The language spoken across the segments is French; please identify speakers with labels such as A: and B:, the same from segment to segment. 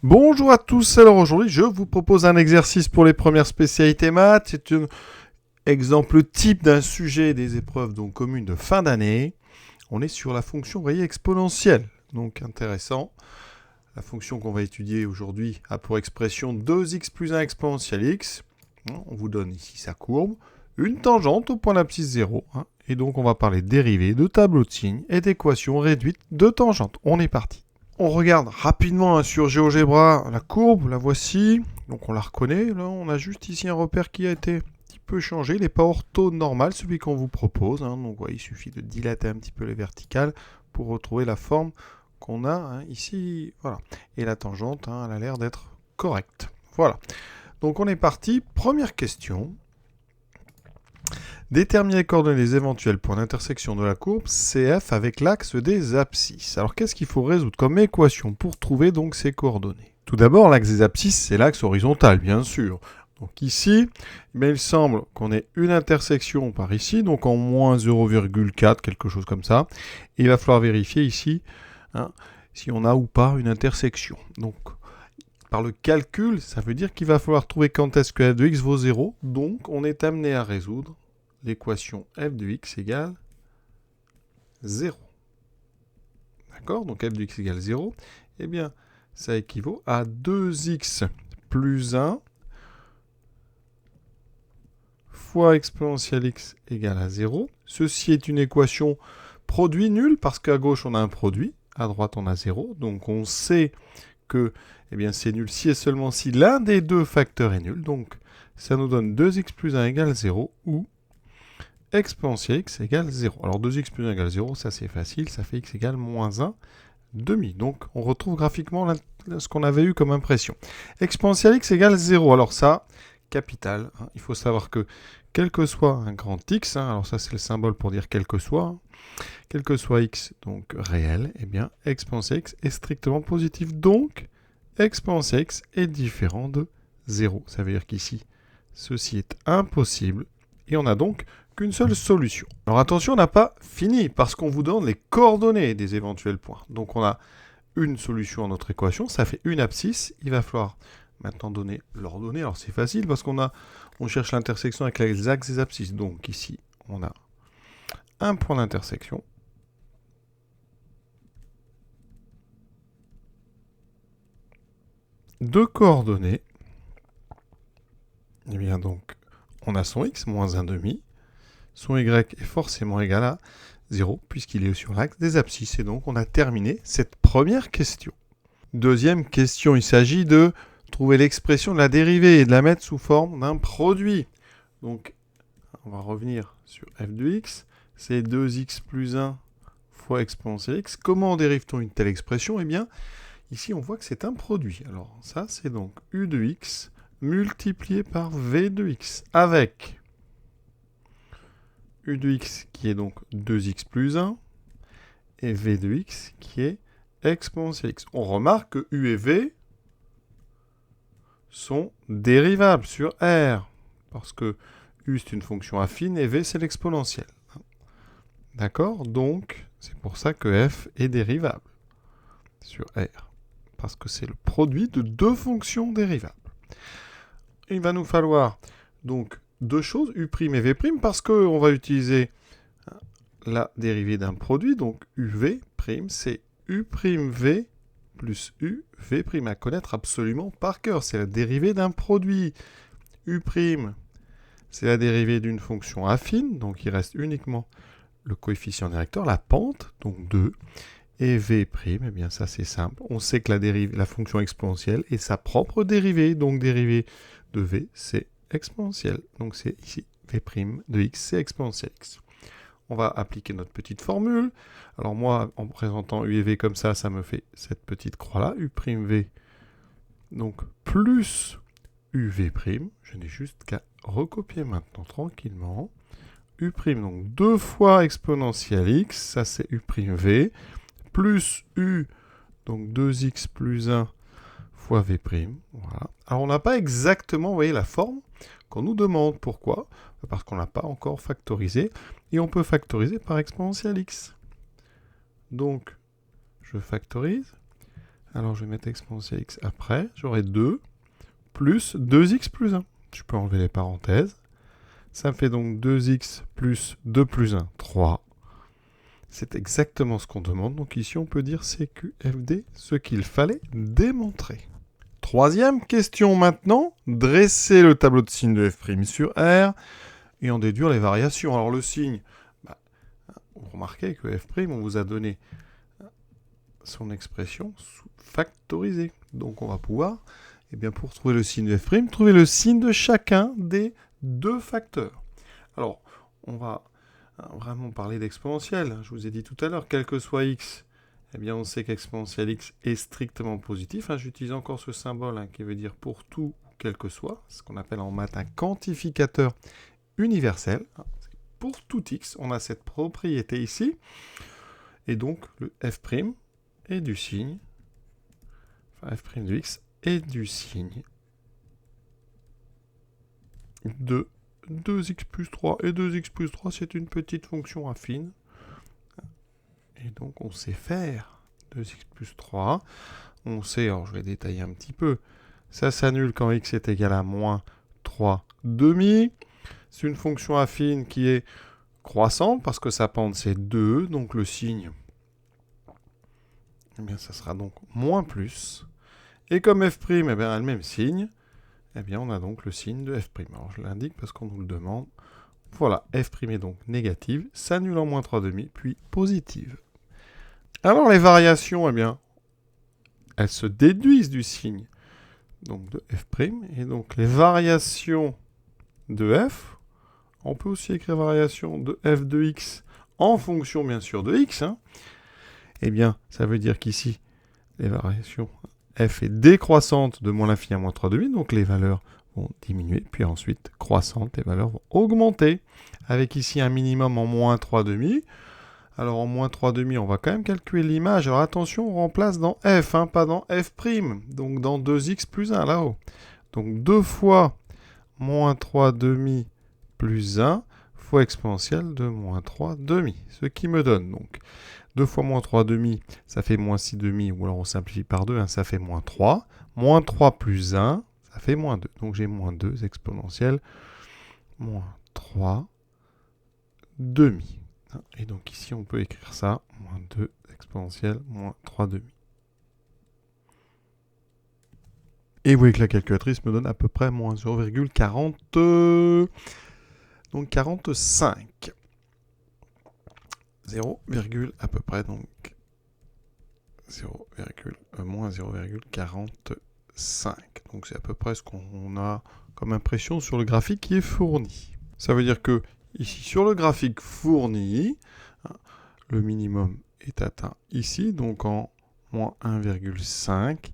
A: Bonjour à tous, alors aujourd'hui je vous propose un exercice pour les premières spécialités maths. C'est un exemple type d'un sujet des épreuves donc communes de fin d'année. On est sur la fonction, vous voyez, exponentielle, donc intéressant. La fonction qu'on va étudier aujourd'hui a pour expression 2x plus 1 exponentielle x. On vous donne ici sa courbe, une tangente au point d'abscisse 0. Et donc on va parler de dérivée, de tableau de signes et d'équations réduites de tangente. On est parti. On regarde rapidement sur GeoGebra la courbe, la voici. Donc on la reconnaît. Là, on a juste ici un repère qui a été un petit peu changé. Il n'est pas orthonormal, celui qu'on vous propose. Donc ouais, il suffit de dilater un petit peu les verticales pour retrouver la forme qu'on a ici. Voilà. Et la tangente, elle a l'air d'être correcte. Voilà. Donc on est parti. Première question. Déterminer les coordonnées des éventuels points d'intersection de la courbe CF avec l'axe des abscisses. Alors qu'est-ce qu'il faut résoudre comme équation pour trouver donc ces coordonnées? Tout d'abord, l'axe des abscisses, c'est l'axe horizontal, bien sûr. Donc ici, il semble qu'on ait une intersection par ici, donc en moins 0,4, quelque chose comme ça. Et il va falloir vérifier ici si on a ou pas une intersection. Donc par le calcul, ça veut dire qu'il va falloir trouver quand est-ce que f de x vaut 0. Donc on est amené à résoudre l'équation f de x égale 0. D'accord? Donc f de x égale 0. Eh bien, ça équivaut à 2x plus 1 fois exponentielle x égale à 0. Ceci est une équation produit nul parce qu'à gauche on a un produit, à droite on a 0. Donc on sait que c'est nul si et seulement si l'un des deux facteurs est nul. Donc ça nous donne 2x plus 1 égale 0 ou exponentielle x égale 0. Alors 2x plus 1 égale 0, ça c'est facile, ça fait x égale moins 1 demi. Donc on retrouve graphiquement ce qu'on avait eu comme impression. Exponentielle x égale 0. Alors ça, capital. Il faut savoir que quel que soit un grand x, alors ça c'est le symbole pour dire quel que soit x donc réel, exponentielle x est strictement positif. Donc exponentielle x est différent de 0. Ça veut dire qu'ici, ceci est impossible. Et on a donc qu'une seule solution. Alors attention, on n'a pas fini, parce qu'on vous donne les coordonnées des éventuels points. Donc on a une solution à notre équation, ça fait une abscisse. Il va falloir maintenant donner l'ordonnée. Alors c'est facile, parce on cherche l'intersection avec les axes des abscisses. Donc ici, on a un point d'intersection. Deux coordonnées. Et bien donc, on a son x, moins 1 demi. Son y est forcément égal à 0, puisqu'il est sur l'axe des abscisses. Et donc, on a terminé cette première question. Deuxième question, il s'agit de trouver l'expression de la dérivée et de la mettre sous forme d'un produit. Donc, on va revenir sur f de x. C'est 2x plus 1 fois exponentielle x. Comment dérive-t-on une telle expression? Eh bien, ici, on voit que c'est un produit. Alors, ça, c'est donc u de x multiplié par v de x avec u de x qui est donc 2x plus 1 et v de x qui est exponentielle x. On remarque que u et v sont dérivables sur R parce que u c'est une fonction affine et v c'est l'exponentielle. D'accord? Donc c'est pour ça que f est dérivable sur R parce que c'est le produit de deux fonctions dérivables. Il va nous falloir donc deux choses, u' et v', parce qu'on va utiliser la dérivée d'un produit, donc uv', c'est u'v plus uv', à connaître absolument par cœur. C'est la dérivée d'un produit. U', c'est la dérivée d'une fonction affine, donc il reste uniquement le coefficient directeur, la pente, donc 2. Et v', ça c'est simple. On sait que la fonction exponentielle est sa propre dérivée, donc dérivée de v, c'est exponentielle. Donc c'est ici, v' de x, c'est exponentielle x. On va appliquer notre petite formule. Alors moi, en présentant u et v comme ça, ça me fait cette petite croix-là, u'v, donc plus uv'. Je n'ai juste qu'à recopier maintenant tranquillement. U', donc 2 fois exponentielle x, ça c'est u'v, plus u, donc 2x plus 1 fois v'. Voilà. Alors on n'a pas exactement, vous voyez, la forme qu'on nous demande. Pourquoi? Parce qu'on ne l'a pas encore factorisé. Et on peut factoriser par exponentielle x. Donc, je factorise. Alors, je vais mettre exponentielle x après. J'aurai 2 plus 2x plus 1. Je peux enlever les parenthèses. Ça me fait donc 2x plus 2 plus 1, 3. C'est exactement ce qu'on demande. Donc ici, on peut dire CQFD, ce qu'il fallait démontrer. Troisième question maintenant. Dresser le tableau de signes de f' sur R et en déduire les variations. Alors le signe, vous remarquez que f', on vous a donné son expression factorisée. Donc on va pouvoir, pour trouver le signe de f', trouver le signe de chacun des deux facteurs. Alors, on va vraiment parler d'exponentielle. Je vous ai dit tout à l'heure, quel que soit x, on sait qu'exponentielle x est strictement positif. J'utilise encore ce symbole qui veut dire pour tout, quel que soit, ce qu'on appelle en maths un quantificateur universel. Pour tout x, on a cette propriété ici. Et donc, le f' est du signe, f' de x est du signe de 2x plus 3. Et 2x plus 3, c'est une petite fonction affine. Et donc, on sait faire 2x plus 3. On sait, alors je vais détailler un petit peu, ça s'annule quand x est égal à moins 3 demi. C'est une fonction affine qui est croissante parce que sa pente c'est 2, donc le signe, ça sera donc moins plus. Et comme f' a le même signe, on a donc le signe de f'. Alors je l'indique parce qu'on nous le demande. Voilà, f' est donc négative, s'annule en moins 3 demi, puis positive. Alors les variations, elles se déduisent du signe donc de f'. Et donc les variations de f, on peut aussi écrire variation de f de x en fonction bien sûr de x. Ça veut dire qu'ici, les variations f est décroissante de moins l'infini à moins 3 demi, donc les valeurs vont diminuer, puis ensuite croissante, les valeurs vont augmenter, avec ici un minimum en moins 3 demi. Alors en moins 3 demi, on va quand même calculer l'image. Alors attention, on remplace dans f, pas dans f', donc dans 2x plus 1 là-haut. Donc 2 fois moins 3 demi plus 1 fois exponentielle de moins 3 demi, ce qui me donne donc 2 fois moins 3 demi, ça fait moins 6 demi, ou alors on simplifie par 2, ça fait moins 3. Moins 3 plus 1, ça fait moins 2. Donc j'ai moins 2 exponentielle, moins 3 demi. Et donc ici, on peut écrire ça, moins 2 exponentielle, moins 3 demi. Et vous voyez que la calculatrice me donne à peu près moins 0,40, donc 45. 0, à peu près, donc moins 0,45. Donc c'est à peu près ce qu'on a comme impression sur le graphique qui est fourni. Ça veut dire que ici, sur le graphique fourni, le minimum est atteint ici, donc en moins 1,5, et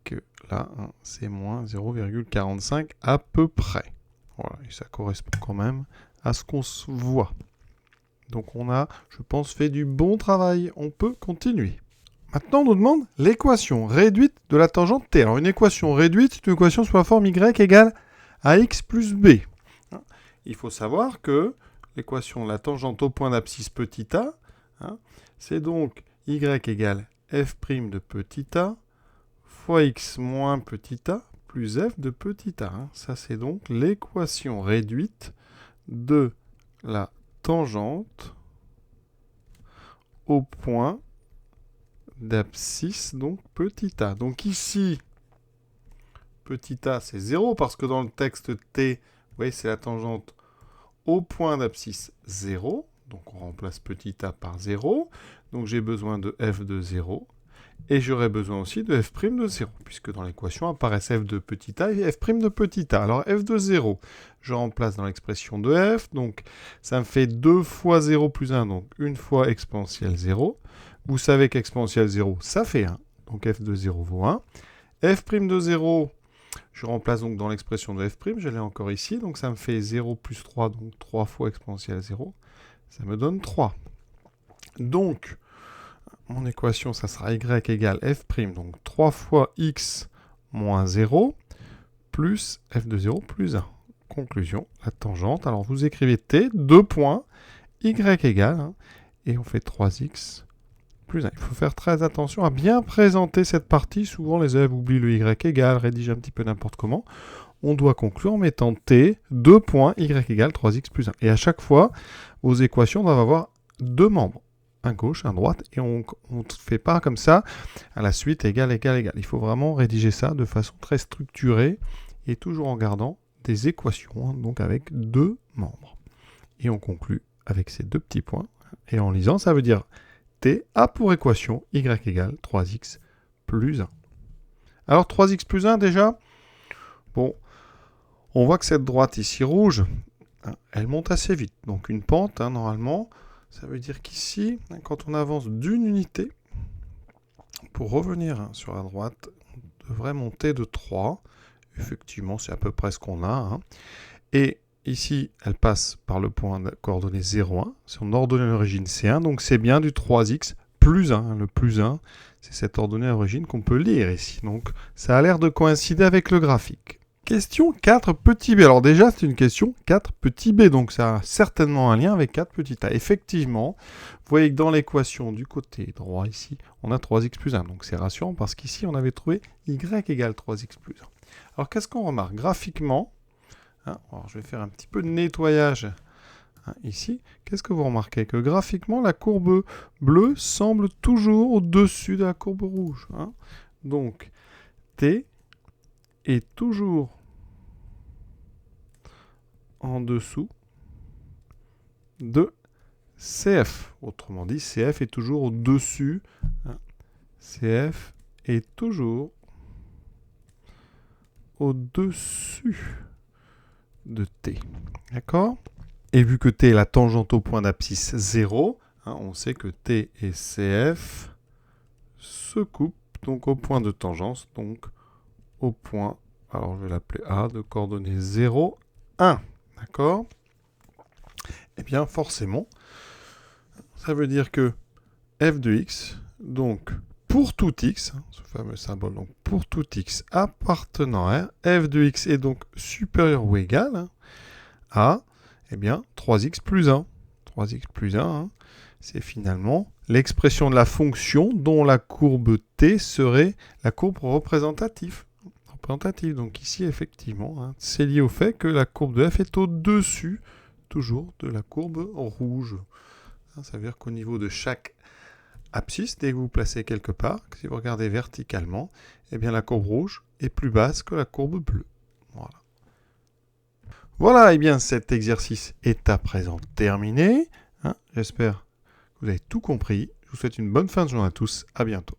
A: que là, c'est moins 0,45 à peu près. Voilà, et ça correspond quand même à ce qu'on se voit. Donc on a, je pense, fait du bon travail. On peut continuer. Maintenant, on nous demande l'équation réduite de la tangente t. Alors une équation réduite, c'est une équation sous la forme y égale à x plus b. Il faut savoir que l'équation de la tangente au point d'abscisse petit a, c'est donc y égale f' de petit a fois x moins petit a plus f de petit a. Ça, c'est donc l'équation réduite de la tangente au point d'abscisse, donc petit a. Donc ici, petit a, c'est 0, parce que dans le texte t, vous voyez, c'est la tangente au point d'abscisse 0. Donc on remplace petit a par 0. Donc j'ai besoin de f de 0. Et j'aurai besoin aussi de f' de 0, puisque dans l'équation apparaissent f de petit a et f' de petit a. Alors f de 0, je remplace dans l'expression de f, donc ça me fait 2 fois 0 plus 1, donc 1 fois exponentielle 0. Vous savez qu'exponentielle 0, ça fait 1, donc f de 0 vaut 1. f' de 0, je remplace donc dans l'expression de f', je l'ai encore ici, donc ça me fait 0 plus 3, donc 3 fois exponentielle 0, ça me donne 3. Donc, mon équation, ça sera y égale f', donc 3 fois x moins 0, plus f de 0 plus 1. Conclusion, la tangente. Alors, vous écrivez t, 2 points, y égale, et on fait 3x plus 1. Il faut faire très attention à bien présenter cette partie. Souvent, les élèves oublient le y égale, rédigent un petit peu n'importe comment. On doit conclure en mettant t, 2 points, y égale 3x plus 1. Et à chaque fois, vos équations doivent avoir deux membres. Un gauche, un droite, et on ne fait pas comme ça à la suite égal, égal, égal. Il faut vraiment rédiger ça de façon très structurée et toujours en gardant des équations, donc avec deux membres. Et on conclut avec ces deux petits points. Et en lisant, ça veut dire t a pour équation y égale 3x plus 1. Alors 3x plus 1 déjà, bon, on voit que cette droite ici rouge, elle monte assez vite. Donc une pente, normalement, ça veut dire qu'ici, quand on avance d'une unité, pour revenir sur la droite, on devrait monter de 3. Effectivement, c'est à peu près ce qu'on a. Et ici, elle passe par le point de coordonnée 0,1. Son ordonnée d'origine, c'est 1. Donc c'est bien du 3x plus 1. Le plus 1, c'est cette ordonnée d'origine qu'on peut lire ici. Donc ça a l'air de coïncider avec le graphique. Question 4 petit b. Alors déjà, c'est une question 4 petit b, donc ça a certainement un lien avec 4 petit a. Effectivement, vous voyez que dans l'équation du côté droit ici, on a 3x plus 1. Donc c'est rassurant parce qu'ici, on avait trouvé y égale 3x plus 1. Alors qu'est-ce qu'on remarque graphiquement? Alors, je vais faire un petit peu de nettoyage ici. Qu'est-ce que vous remarquez? Que graphiquement, la courbe bleue semble toujours au-dessus de la courbe rouge. Donc, t est toujours en dessous de CF. Autrement dit, CF est toujours au-dessus. CF est toujours au-dessus de T. D'accord? Et vu que T est la tangente au point d'abscisse 0, on sait que T et CF se coupent donc au point de tangence, donc au point, alors je vais l'appeler A, de coordonnées 0, 1. D'accord? Eh bien, forcément, ça veut dire que f de x, donc pour tout x, ce fameux symbole, donc pour tout x appartenant à R, f de x est donc supérieur ou égal à, eh bien, 3x plus 1. 3x plus 1, c'est finalement l'expression de la fonction dont la courbe t serait la courbe représentative. Donc ici, effectivement, c'est lié au fait que la courbe de f est au-dessus, toujours, de la courbe rouge. Ça veut dire qu'au niveau de chaque abscisse, dès que vous placez quelque part, si vous regardez verticalement, eh bien la courbe rouge est plus basse que la courbe bleue. Voilà. Voilà, eh bien cet exercice est à présent terminé. J'espère que vous avez tout compris. Je vous souhaite une bonne fin de journée à tous. À bientôt.